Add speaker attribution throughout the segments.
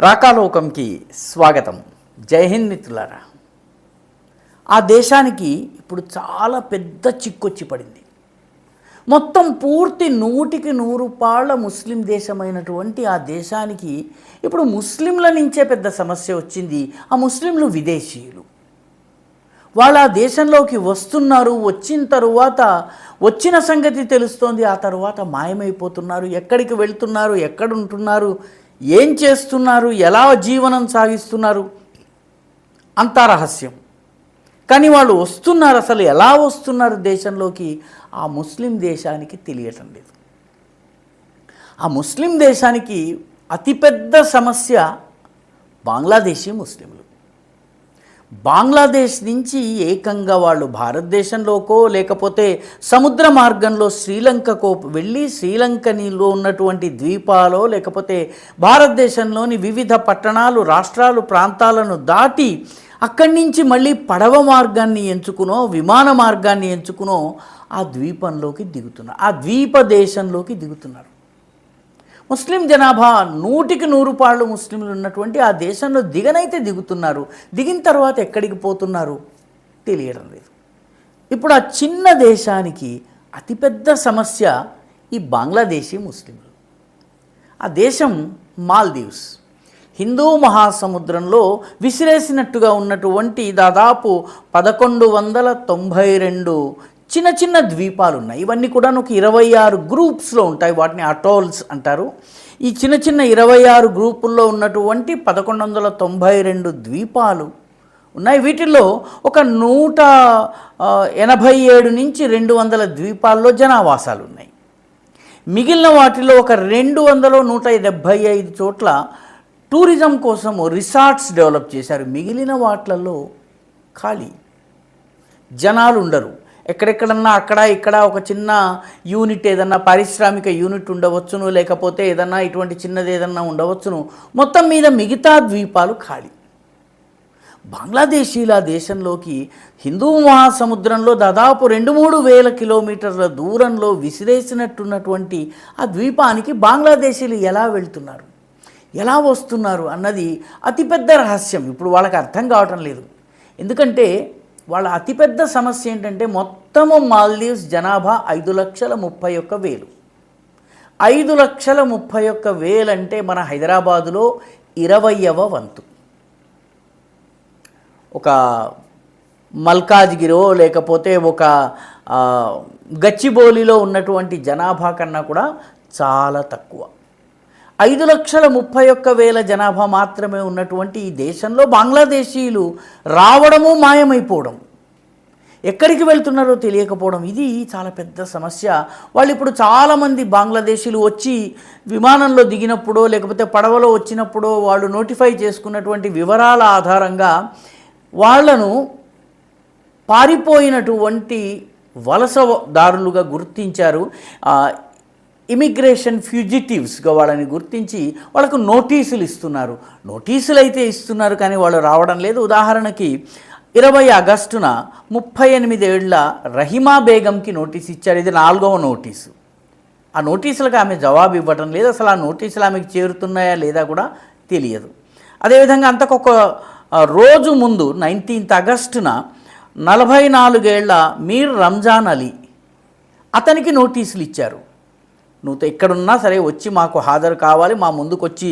Speaker 1: రాకాలోకంకి స్వాగతం. జై హింద్ మిత్రులారా. ఆ దేశానికి ఇప్పుడు చాలా పెద్ద చిక్కొచ్చి పడింది. మొత్తం పూర్తి 100% ముస్లిం దేశమైనటువంటి ఆ దేశానికి ఇప్పుడు ముస్లింల నుంచే పెద్ద సమస్య వచ్చింది. ఆ ముస్లింలు విదేశీయులు. వాళ్ళ ఆ దేశంలోకి వస్తున్నారు. వచ్చిన తరువాత వచ్చిన సంగతి తెలుస్తోంది. ఆ తర్వాత మాయమైపోతున్నారు. ఎక్కడికి వెళ్తున్నారు, ఎక్కడుంటున్నారు, ఏం చేస్తున్నారు, ఎలా జీవనం సాగిస్తున్నారు అంతా రహస్యం. కానీ వాళ్ళు వస్తున్నారు. అసలు ఎలా వస్తున్నారు దేశంలోకి, ఆ ముస్లిం దేశానికి తెలియటం లేదు. ఆ ముస్లిం దేశానికి అతిపెద్ద సమస్య బంగ్లాదేశీ ముస్లింలు. బంగ్లాదేశ్ నుంచి ఏకంగా వాళ్ళు భారతదేశంలోకో లేకపోతే సముద్ర మార్గంలో శ్రీలంకకో వెళ్ళి శ్రీలంకలో ఉన్నటువంటి ద్వీపాలో లేకపోతే భారతదేశంలోని వివిధ పట్టణాలు, రాష్ట్రాలు, ప్రాంతాలను దాటి అక్కడి నుంచి మళ్ళీ పడవ మార్గాన్ని ఎంచుకునో విమాన మార్గాన్ని ఎంచుకునో ఆ ద్వీపంలోకి దిగుతున్నారు, ఆ ద్వీప దేశంలోకి దిగుతున్నారు. ముస్లిం జనాభా 100% ముస్లింలు ఉన్నటువంటి ఆ దేశంలో దిగనైతే దిగుతున్నారు. దిగిన తర్వాత ఎక్కడికి పోతున్నారు తెలియడం లేదు. ఇప్పుడు ఆ చిన్న దేశానికి అతిపెద్ద సమస్య ఈ బంగ్లాదేశీ ముస్లింలు. ఆ దేశం మాల్దీవ్స్. హిందూ మహాసముద్రంలో విసిరేసినట్టుగా ఉన్నటువంటి దాదాపు 1192 చిన్న చిన్న ద్వీపాలు ఉన్నాయి. ఇవన్నీ కూడా ఒక 26 గ్రూప్స్లో ఉంటాయి. వాటిని అటోల్స్ అంటారు. ఈ చిన్న చిన్న 26 గ్రూపుల్లో ఉన్నటువంటి 1192 ద్వీపాలు ఉన్నాయి. వీటిల్లో ఒక 187 నుంచి 200 ద్వీపాల్లో జనావాసాలు ఉన్నాయి. మిగిలిన వాటిలో ఒక 175 చోట్ల టూరిజం కోసం రిసార్ట్స్ డెవలప్ చేశారు. మిగిలిన వాటిలలో ఖాళీ, జనాలు ఉండరు. ఎక్కడెక్కడన్నా అక్కడ ఇక్కడ ఒక చిన్న యూనిట్, ఏదన్నా పారిశ్రామిక యూనిట్ ఉండవచ్చును, లేకపోతే ఏదన్నా ఇటువంటి చిన్నది ఏదన్నా ఉండవచ్చును. మొత్తం మీద మిగతా ద్వీపాలు ఖాళీ. బంగ్లాదేశీల దేశంలోకి హిందూ మహాసముద్రంలో దాదాపు 2-3 వేల కిలోమీటర్ల దూరంలో విసిరేసినట్టున్నటువంటి ఆ ద్వీపానికి బంగ్లాదేశీలు ఎలా వెళ్తున్నారు, ఎలా వస్తున్నారు అన్నది అతిపెద్ద రహస్యం. ఇప్పుడు వాళ్ళకి అర్థం కావటం లేదు. ఎందుకంటే వాళ్ళ అతిపెద్ద సమస్య ఏంటంటే మొత్తము మాల్దీవ్స్ జనాభా 5,31,000. 5,31,000 అంటే మన హైదరాబాదులో 20వ వంతు. ఒక మల్కాజ్గిరో లేకపోతే ఒక గచ్చిబౌలిలో ఉన్నటువంటి జనాభా కన్నా కూడా చాలా తక్కువ. 5,31,000 జనాభా మాత్రమే ఉన్నటువంటి ఈ దేశంలో బంగ్లాదేశీయులు రావడము, మాయమైపోవడం, ఎక్కడికి వెళ్తున్నారో తెలియకపోవడం, ఇది చాలా పెద్ద సమస్య. వాళ్ళు ఇప్పుడు చాలామంది బంగ్లాదేశీయులు వచ్చి విమానంలో దిగినప్పుడో లేకపోతే పడవలో వచ్చినప్పుడో వాళ్ళు నోటిఫై చేసుకున్నటువంటి వివరాల ఆధారంగా వాళ్లను పారిపోయినటువంటి వలసదారులుగా గుర్తించారు. ఇమిగ్రేషన్ ఫ్యూజిటివ్స్గా వాళ్ళని గుర్తించి వాళ్ళకు నోటీసులు ఇస్తున్నారు. నోటీసులు అయితే ఇస్తున్నారు కానీ వాళ్ళు రావడం లేదు. ఉదాహరణకి 20 ఆగస్టున 38 ఏళ్ల రహిమా బేగంకి నోటీస్ ఇచ్చారు. ఇది 4వ నోటీసు. ఆ నోటీసులకు ఆమె జవాబు ఇవ్వడం లేదు. అసలు ఆ నోటీసులు ఆమెకు చేరుతున్నాయా లేదా కూడా తెలియదు. అదేవిధంగా అంతకొక రోజు ముందు 19 ఆగస్టున 44 ఏళ్ల మీర్ రంజాన్ అలీ, అతనికి నోటీసులు ఇచ్చారు. నువ్వు ఎక్కడున్నా సరే వచ్చి మాకు హాజరు కావాలి, మా ముందుకు వచ్చి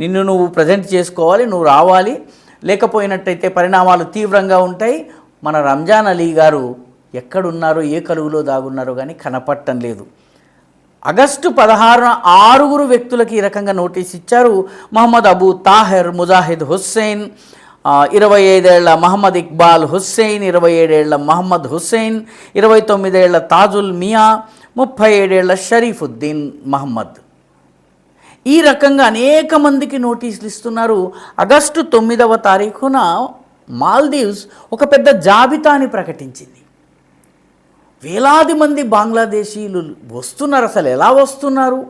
Speaker 1: నిన్ను నువ్వు ప్రజెంట్ చేసుకోవాలి, నువ్వు రావాలి, లేకపోయినట్టయితే పరిణామాలు తీవ్రంగా ఉంటాయి. మన రంజాన్ అలీ గారు ఎక్కడున్నారో, ఏ కలుగులో దాగున్నారో కానీ కనపడటం లేదు. ఆగస్టు 16న 6 వ్యక్తులకి ఈ రకంగా నోటీస్ ఇచ్చారు. మహమ్మద్ అబూ తాహిర్, ముజాహిద్ హుస్సేన్, 25 ఏళ్ల మహమ్మద్ ఇక్బాల్ హుస్సేన్, 27 ఏళ్ల మహమ్మద్ హుస్సేన్, 29 ఏళ్ల తాజుల్ మియా, 37 ఏళ్ల షరీఫుద్దీన్ మహమ్మద్. ఈ రకంగా అనేక మందికి నోటీసులు ఇస్తున్నారు. ఆగస్టు 9వ తారీఖున మాల్దీవ్స్ ఒక పెద్ద జాబితాని ప్రకటించింది. వేలాది మంది బంగ్లాదేశీయులు వస్తున్నారు. అసలు ఎలా వస్తున్నారు?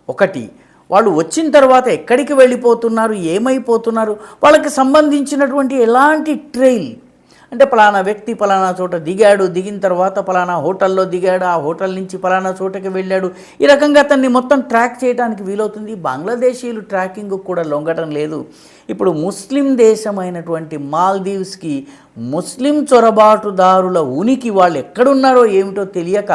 Speaker 1: ఒకటి, వాళ్ళు వచ్చిన తర్వాత ఎక్కడికి వెళ్ళిపోతున్నారు, ఏమైపోతున్నారు, వాళ్ళకి సంబంధించినటువంటి ఎలాంటి ట్రైల్ అంటే పలానా వ్యక్తి పలానా చోట దిగాడు, దిగిన తర్వాత పలానా హోటల్లో దిగాడు, ఆ హోటల్ నుంచి పలానా చోటకి వెళ్ళాడు. ఈ రకంగా అతన్ని మొత్తం ట్రాక్ చేయడానికి వీలవుతుంది. బంగ్లాదేశీయులు ట్రాకింగ్ కూడా లొంగటం లేదు. ఇప్పుడు ముస్లిం దేశమైనటువంటి మాల్దీవ్స్కి ముస్లిం చొరబాటుదారుల ఉనికి, వాళ్ళు ఎక్కడున్నారో ఏమిటో తెలియక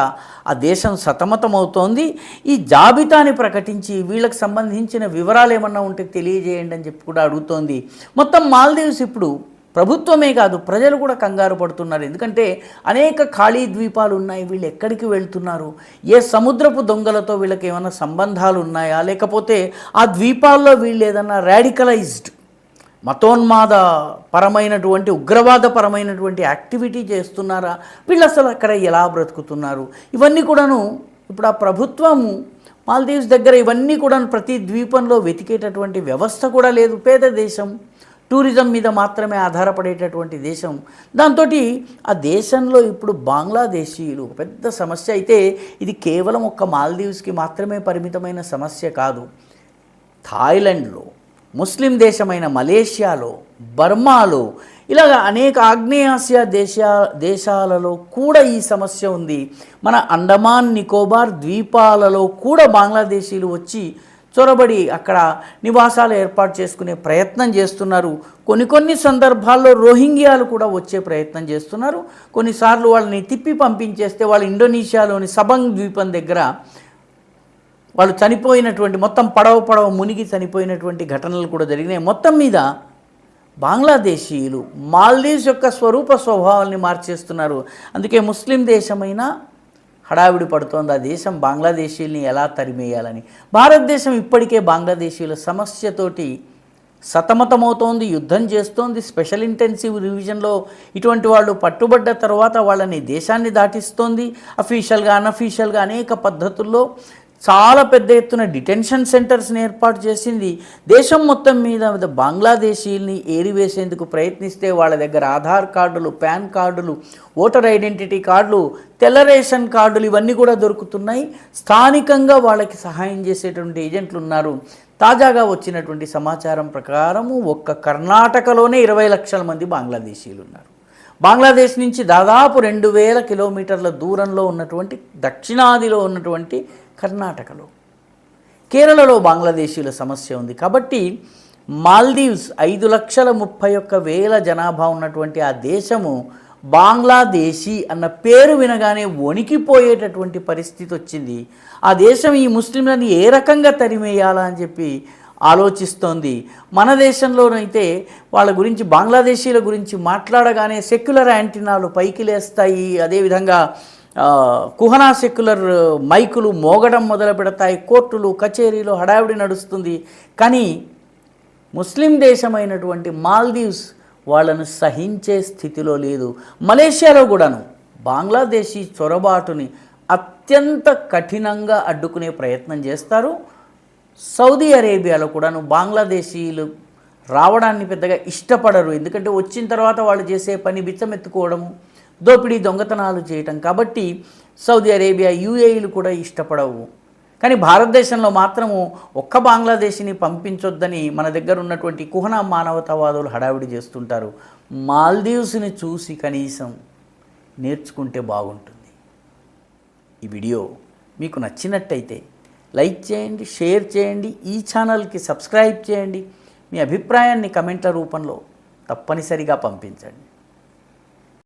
Speaker 1: ఆ దేశం సతమతమవుతోంది. ఈ జాబితాని ప్రకటించి వీళ్ళకి సంబంధించిన వివరాలు ఏమన్నా ఉంటే తెలియజేయండి అని చెప్పి కూడా అడుగుతోంది. మొత్తం మాల్దీవ్స్ ఇప్పుడు ప్రభుత్వమే కాదు, ప్రజలు కూడా కంగారు పడుతున్నారు. ఎందుకంటే అనేక ఖాళీ ద్వీపాలు ఉన్నాయి. వీళ్ళు ఎక్కడికి వెళ్తున్నారు? ఏ సముద్రపు దొంగలతో వీళ్ళకి ఏమైనా సంబంధాలు ఉన్నాయా? లేకపోతే ఆ ద్వీపాల్లో వీళ్ళు ఏదన్నా రాడికలైజ్డ్ మతోన్మాద పరమైనటువంటి ఉగ్రవాద పరమైనటువంటి యాక్టివిటీ చేస్తున్నారా? వీళ్ళు అసలు అక్కడ ఎలా బ్రతుకుతున్నారు? ఇవన్నీ కూడాను ఇప్పుడు ఆ ప్రభుత్వము మాల్దీవ్స్ దగ్గర ఇవన్నీ కూడా ప్రతి ద్వీపంలో వెతికేటటువంటి వ్యవస్థ కూడా లేదు. పేద దేశం, టూరిజం మీద మాత్రమే ఆధారపడేటటువంటి దేశం. దాంతో ఆ దేశంలో ఇప్పుడు బంగ్లాదేశీయులు పెద్ద సమస్య. అయితే ఇది కేవలం ఒక్క మాల్దీవ్స్కి మాత్రమే పరిమితమైన సమస్య కాదు. థాయిలాండ్లో, ముస్లిం దేశమైన మలేషియాలో, బర్మాలో, ఇలాగ అనేక ఆగ్నేయాసియా దేశాలలో కూడా ఈ సమస్య ఉంది. మన అండమాన్ నికోబార్ ద్వీపాలలో కూడా బంగ్లాదేశీయులు వచ్చి చొరబడి అక్కడ నివాసాలు ఏర్పాటు చేసుకునే ప్రయత్నం చేస్తున్నారు. కొన్ని సందర్భాల్లో రోహింగ్యాలు కూడా వచ్చే ప్రయత్నం చేస్తున్నారు. కొన్నిసార్లు వాళ్ళని తిప్పి పంపించేస్తే వాళ్ళు ఇండోనేషియాలోని సబంగ్ ద్వీపం దగ్గర వాళ్ళు చనిపోయినటువంటి, మొత్తం పడవ మునిగి చనిపోయినటువంటి ఘటనలు కూడా జరిగినాయి. మొత్తం మీద బంగ్లాదేశీయులు మాల్దీవ్స్ యొక్క స్వరూప స్వభావాల్ని మార్చేస్తున్నారు. అందుకే ముస్లిం దేశమైన హడావిడి పడుతోంది ఆ దేశం బంగ్లాదేశీయుల్ని ఎలా తరిమేయాలని. భారతదేశం ఇప్పటికే బంగ్లాదేశీయుల సమస్యతోటి సతమతమవుతోంది, యుద్ధం చేస్తోంది. స్పెషల్ ఇంటెన్సివ్ రివిజన్లో ఇటువంటి వాళ్ళు పట్టుబడ్డ తర్వాత వాళ్ళని దేశాన్ని దాటిస్తోంది. అఫీషియల్గా అన్అఫీషియల్గా అనేక పద్ధతుల్లో చాలా పెద్ద ఎత్తున డిటెన్షన్ సెంటర్స్ని ఏర్పాటు చేసింది. దేశం మొత్తం మీద బంగ్లాదేశీయుల్ని ఏరివేసేందుకు ప్రయత్నిస్తే వాళ్ళ దగ్గర ఆధార్ కార్డులు, పాన్ కార్డులు, ఓటర్ ఐడెంటిటీ కార్డులు, తెల్ల రేషన్ కార్డులు ఇవన్నీ కూడా దొరుకుతున్నాయి. స్థానికంగా వాళ్ళకి సహాయం చేసేటువంటి ఏజెంట్లు ఉన్నారు. తాజాగా వచ్చినటువంటి సమాచారం ప్రకారము ఒక్క కర్ణాటకలోనే 20 లక్షల మంది బంగ్లాదేశీయులు ఉన్నారు. బంగ్లాదేశ్ నుంచి దాదాపు 2000 కిలోమీటర్ల దూరంలో ఉన్నటువంటి దక్షిణాదిలో ఉన్నటువంటి కర్ణాటకలో, కేరళలో బంగ్లాదేశీయుల సమస్య ఉంది. కాబట్టి మాల్దీవ్స్ 5,31,000 జనాభా ఉన్నటువంటి ఆ దేశము బంగ్లాదేశీ అన్న పేరు వినగానే వణికిపోయేటటువంటి పరిస్థితి వచ్చింది. ఆ దేశం ఈ ముస్లింలను ఏ రకంగా తరిమేయాలా అని చెప్పి ఆలోచిస్తోంది. మన దేశంలోనైతే వాళ్ళ గురించి, బంగ్లాదేశీల గురించి మాట్లాడగానే సెక్యులర్ యాంటీనాలు పైకి లేస్తాయి. అదేవిధంగా కుహనా సెక్యులర్ మైకులు మోగడం మొదలు పెడతాయి. కోర్టులు, కచేరీలు హడావిడి నడుస్తుంది. కానీ ముస్లిం దేశమైనటువంటి మాల్దీవ్స్ వాళ్ళను సహించే స్థితిలో లేదు. మలేషియాలో కూడాను బంగ్లాదేశీ చొరబాటుని అత్యంత కఠినంగా అడ్డుకునే ప్రయత్నం చేస్తారు. సౌదీ అరేబియాలో కూడాను బంగ్లాదేశీయులు రావడాన్ని పెద్దగా ఇష్టపడరు. ఎందుకంటే వచ్చిన తర్వాత వాళ్ళు చేసే పని బిచ్చమెత్తుకోవడము, దోపిడీ, దొంగతనాలు చేయటం. కాబట్టి సౌదీ అరేబియా, యుఏఈలు కూడా ఇష్టపడవు. కానీ భారతదేశంలో మాత్రము ఒక్క బంగ్లాదేశీని పంపించొద్దని మన దగ్గర ఉన్నటువంటి కుహనా మానవతావాదులు హడావిడి చేస్తుంటారు. మాల్దీవ్స్ని చూసి కనీసం నేర్చుకుంటే బాగుంటుంది. ఈ వీడియో మీకు నచ్చినట్టయితే లైక్ చేయండి, షేర్ చేయండి, ఈ ఛానల్కి సబ్స్క్రైబ్ చేయండి. మీ అభిప్రాయాన్ని కమెంట్ల రూపంలో తప్పనిసరిగా పంపించండి.